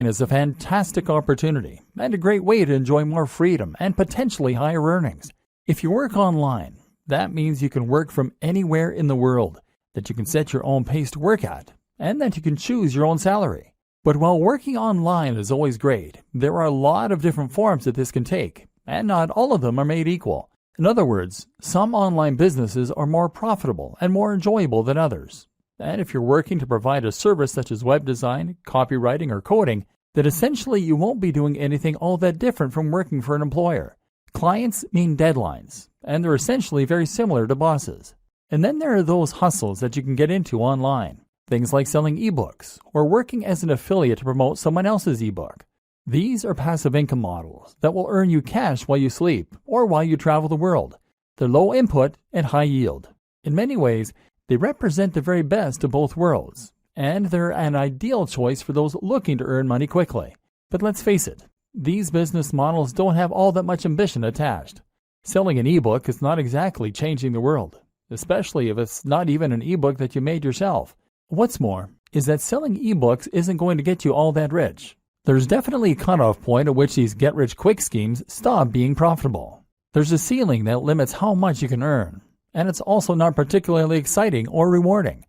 is a fantastic opportunity and a great way to enjoy more freedom and potentially higher earnings. If you work online, that means you can work from anywhere in the world, that you can set your own pace to work at, and that you can choose your own salary. But while working online is always great, there are a lot of different forms that this can take, and not all of them are made equal. In other words, some online businesses are more profitable and more enjoyable than others. And if you're working to provide a service such as web design, copywriting, or coding, then essentially you won't be doing anything all that different from working for an employer. Clients mean deadlines, and they're essentially very similar to bosses. And then there are those hustles that you can get into online. Things like selling ebooks or working as an affiliate to promote someone else's ebook. These are passive income models that will earn you cash while you sleep or while you travel the world. They're low input and high yield. In many ways, they represent the very best of both worlds, and they're an ideal choice for those looking to earn money quickly. But let's face it, these business models don't have all that much ambition attached. Selling an ebook is not exactly changing the world, especially if it's not even an ebook that you made yourself. What's more is that selling ebooks isn't going to get you all that rich. There's definitely a cutoff point at which these get-rich-quick schemes stop being profitable. There's a ceiling that limits how much you can earn, and it's also not particularly exciting or rewarding.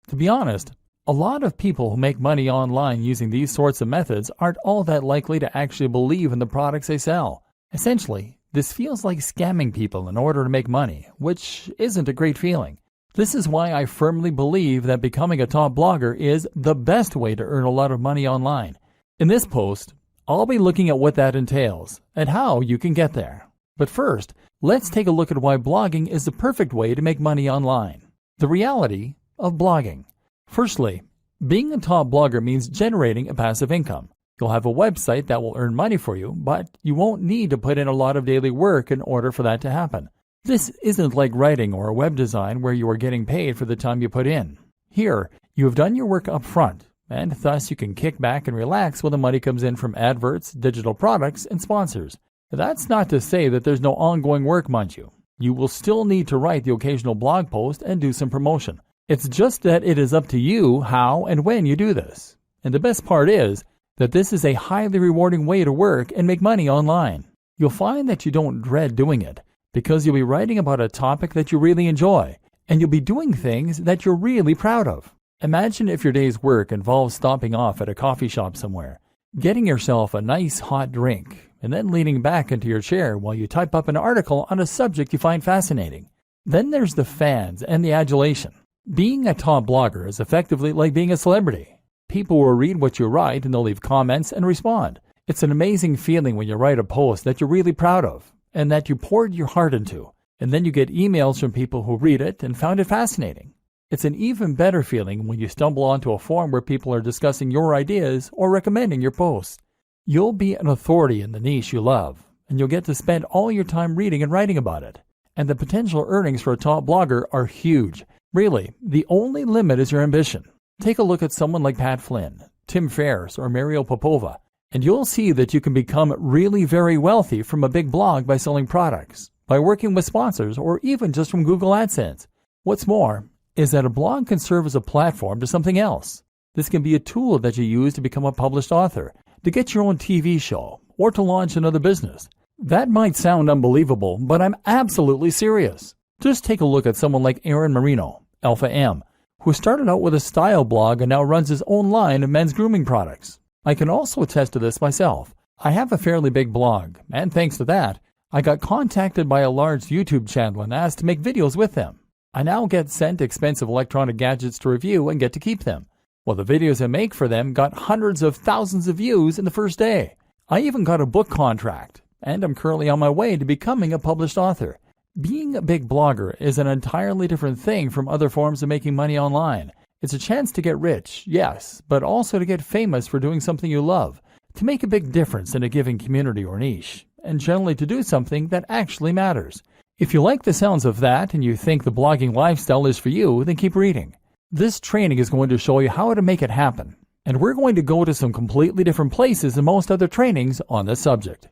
To be honest, a lot of people who make money online using these sorts of methods aren't all that likely to actually believe in the products they sell. Essentially, this feels like scamming people in order to make money, which isn't a great feeling. This is why I firmly believe that becoming a top blogger is the best way to earn a lot of money online. In this post, I'll be looking at what that entails and how you can get there. But first, let's take a look at why blogging is the perfect way to make money online. The reality of blogging. Firstly, being a top blogger means generating a passive income. You'll have a website that will earn money for you, but you won't need to put in a lot of daily work in order for that to happen. This isn't like writing or web design where you are getting paid for the time you put in. Here, you have done your work up front, and thus you can kick back and relax when the money comes in from adverts, digital products, and sponsors. That's not to say that there's no ongoing work, mind you. You will still need to write the occasional blog post and do some promotion. It's just that it is up to you how and when you do this. And the best part is that this is a highly rewarding way to work and make money online. You'll find that you don't dread doing it, because you'll be writing about a topic that you really enjoy, and you'll be doing things that you're really proud of. Imagine if your day's work involves stopping off at a coffee shop somewhere, getting yourself a nice hot drink, and then leaning back into your chair while you type up an article on a subject you find fascinating. Then there's the fans and the adulation. Being a top blogger is effectively like being a celebrity. People will read what you write and they'll leave comments and respond. It's an amazing feeling when you write a post that you're really proud of and that you poured your heart into, and then you get emails from people who read it and found it fascinating. It's an even better feeling when you stumble onto a forum where people are discussing your ideas or recommending your posts. You'll be an authority in the niche you love, and you'll get to spend all your time reading and writing about it. And the potential earnings for a top blogger are huge. Really, the only limit is your ambition. Take a look at someone like Pat Flynn, Tim Ferriss, or Mariel Popova, and you'll see that you can become really very wealthy from a big blog by selling products, by working with sponsors, or even just from Google AdSense. What's more is that a blog can serve as a platform to something else. This can be a tool that you use to become a published author, to get your own TV show, or to launch another business. That might sound unbelievable, but I'm absolutely serious. Just take a look at someone like Aaron Marino, Alpha M, who started out with a style blog and now runs his own line of men's grooming products. I can also attest to this myself. I have a fairly big blog, and thanks to that, I got contacted by a large YouTube channel and asked to make videos with them. I now get sent expensive electronic gadgets to review and get to keep them. Well, the videos I make for them got hundreds of thousands of views in the first day. I even got a book contract, and I'm currently on my way to becoming a published author. Being a big blogger is an entirely different thing from other forms of making money online. It's a chance to get rich, yes, but also to get famous for doing something you love, to make a big difference in a given community or niche, and generally to do something that actually matters. If you like the sounds of that and you think the blogging lifestyle is for you, then keep reading. This training is going to show you how to make it happen, and we're going to go to some completely different places than most other trainings on this subject.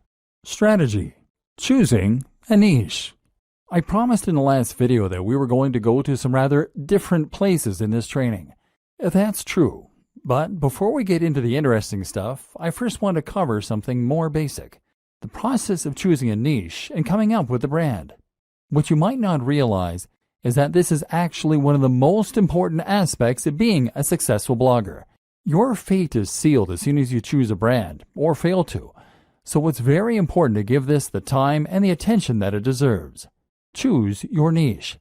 Strategy. Choosing a niche. I promised in the last video that we were going to go to some rather different places in this training. That's true. But before we get into the interesting stuff, I first want to cover something more basic: the process of choosing a niche and coming up with a brand. What you might not realize is that this is actually one of the most important aspects of being a successful blogger. Your fate is sealed as soon as you choose a brand, or fail to. So it's very important to give this the time and the attention that it deserves. Choose your niche.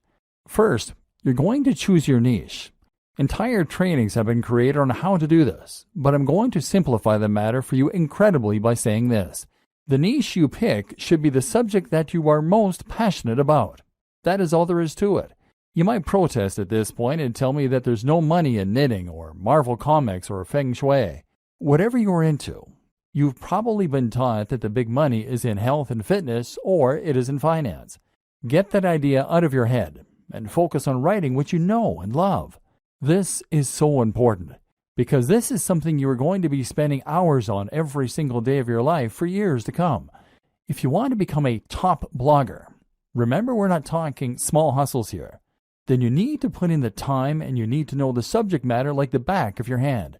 First, you're going to choose your niche. Entire trainings have been created on how to do this, but I'm going to simplify the matter for you incredibly by saying this. The niche you pick should be the subject that you are most passionate about. That is all there is to it. You might protest at this point and tell me that there's no money in knitting or Marvel Comics or Feng Shui. Whatever you're into, you've probably been taught that the big money is in health and fitness, or it is in finance. Get that idea out of your head and focus on writing what you know and love. This is so important because this is something you are going to be spending hours on every single day of your life for years to come. If you want to become a top blogger, remember we're not talking small hustles here, then you need to put in the time and you need to know the subject matter like the back of your hand.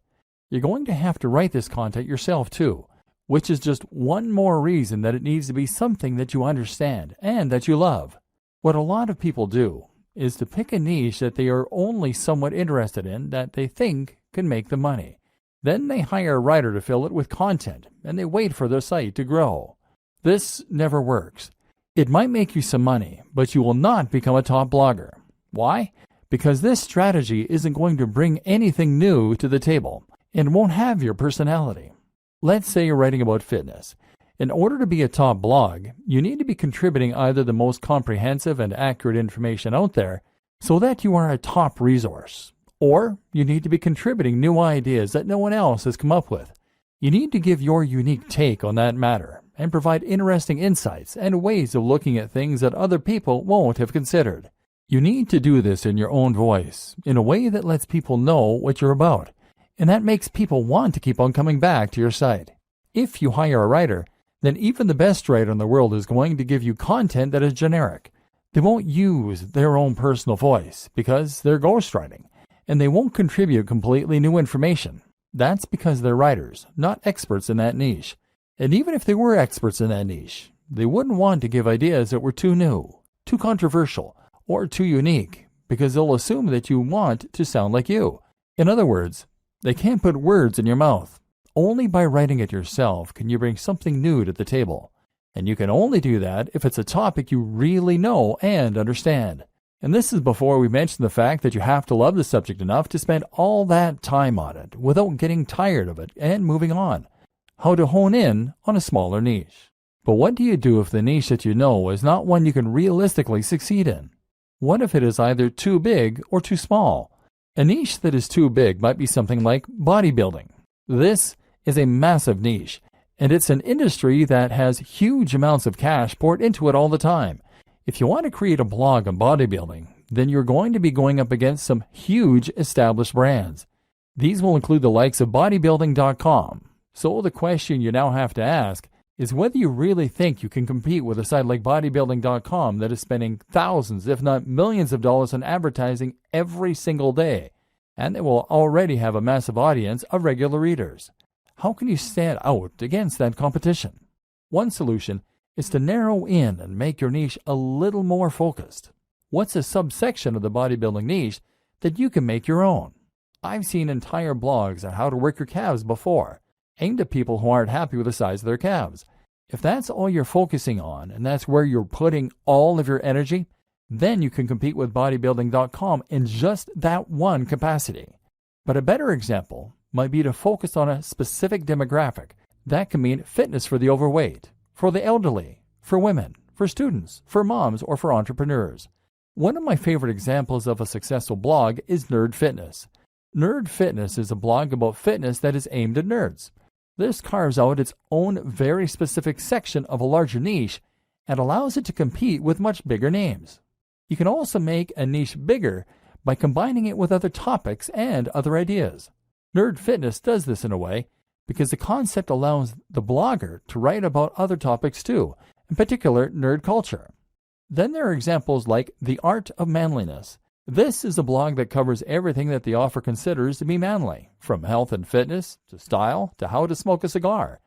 You're going to have to write this content yourself too, which is just one more reason that it needs to be something that you understand and that you love. What a lot of people do is to pick a niche that they are only somewhat interested in that they think can make them money. Then they hire a writer to fill it with content and they wait for their site to grow. This never works. It might make you some money, but you will not become a top blogger. Why? Because this strategy isn't going to bring anything new to the table and won't have your personality. Let's say you're writing about fitness. In order to be a top blog, you need to be contributing either the most comprehensive and accurate information out there so that you are a top resource, or you need to be contributing new ideas that no one else has come up with. You need to give your unique take on that matter and provide interesting insights and ways of looking at things that other people won't have considered. You need to do this in your own voice, in a way that lets people know what you're about, and that makes people want to keep on coming back to your site. If you hire a writer, then even the best writer in the world is going to give you content that is generic. They won't use their own personal voice because they're ghostwriting, and they won't contribute completely new information. That's because they're writers, not experts in that niche. And even if they were experts in that niche, they wouldn't want to give ideas that were too new, too controversial, or too unique, because they'll assume that you want to sound like you. In other words, they can't put words in your mouth. Only by writing it yourself can you bring something new to the table. And you can only do that if it's a topic you really know and understand. And this is before we mention the fact that you have to love the subject enough to spend all that time on it without getting tired of it and moving on. How to hone in on a smaller niche. But what do you do if the niche that you know is not one you can realistically succeed in? What if it is either too big or too small? A niche that is too big might be something like bodybuilding. This is a massive niche, and it's an industry that has huge amounts of cash poured into it all the time. If you want to create a blog on bodybuilding, then you're going to be going up against some huge established brands. These will include the likes of bodybuilding.com. So the question you now have to ask is whether you really think you can compete with a site like bodybuilding.com that is spending thousands, if not millions of dollars on advertising every single day, and they will already have a massive audience of regular readers. How can you stand out against that competition? One solution is to narrow in and make your niche a little more focused. What's a subsection of the bodybuilding niche that you can make your own? I've seen entire blogs on how to work your calves before, aimed at people who aren't happy with the size of their calves. If that's all you're focusing on and that's where you're putting all of your energy, then you can compete with bodybuilding.com in just that one capacity. But a better example might be to focus on a specific demographic. That can mean fitness for the overweight, for the elderly, for women, for students, for moms, or for entrepreneurs. One of my favorite examples of a successful blog is Nerd Fitness. Nerd Fitness is a blog about fitness that is aimed at nerds. This carves out its own very specific section of a larger niche and allows it to compete with much bigger names. You can also make a niche bigger by combining it with other topics and other ideas. Nerd Fitness does this in a way because the concept allows the blogger to write about other topics too, in particular nerd culture. Then there are examples like The Art of Manliness. This is a blog that covers everything that the author considers to be manly, from health and fitness, to style, to how to smoke a cigar.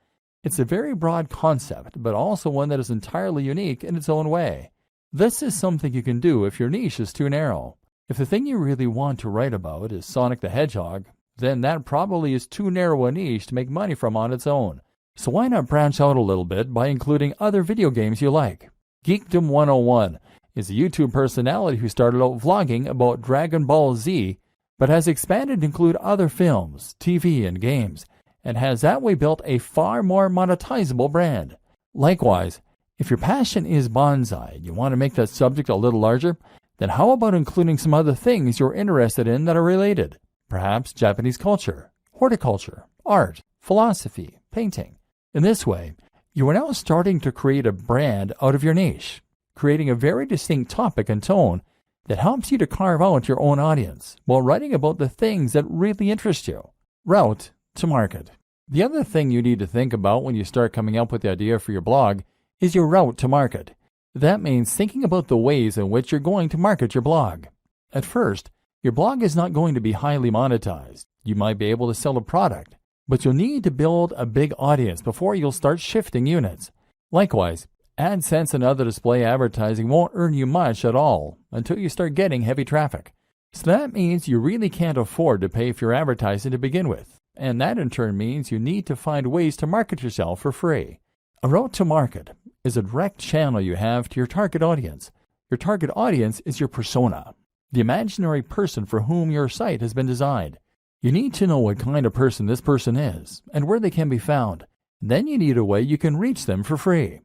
It's a very broad concept, but also one that is entirely unique in its own way. This is something you can do if your niche is too narrow. If the thing you really want to write about is Sonic the Hedgehog, then that probably is too narrow a niche to make money from on its own. So why not branch out a little bit by including other video games you like? Geekdom 101 is a YouTube personality who started out vlogging about Dragon Ball Z, but has expanded to include other films, TV, and games, and has that way built a far more monetizable brand. Likewise, if your passion is bonsai and you want to make that subject a little larger, then how about including some other things you're interested in that are related? Perhaps Japanese culture, horticulture, art, philosophy, painting. In this way, you are now starting to create a brand out of your niche, creating a very distinct topic and tone that helps you to carve out your own audience while writing about the things that really interest you. Route to market. The other thing you need to think about when you start coming up with the idea for your blog is your route to market. That means thinking about the ways in which you're going to market your blog. At first, your blog is not going to be highly monetized. You might be able to sell a product, but you'll need to build a big audience before you'll start shifting units. Likewise, AdSense and other display advertising won't earn you much at all until you start getting heavy traffic. So that means you really can't afford to pay for your advertising to begin with, and that in turn means you need to find ways to market yourself for free. A route to market is a direct channel you have to your target audience. Your target audience is your persona, the imaginary person for whom your site has been designed. You need to know what kind of person this person is and where they can be found. Then you need a way you can reach them for free.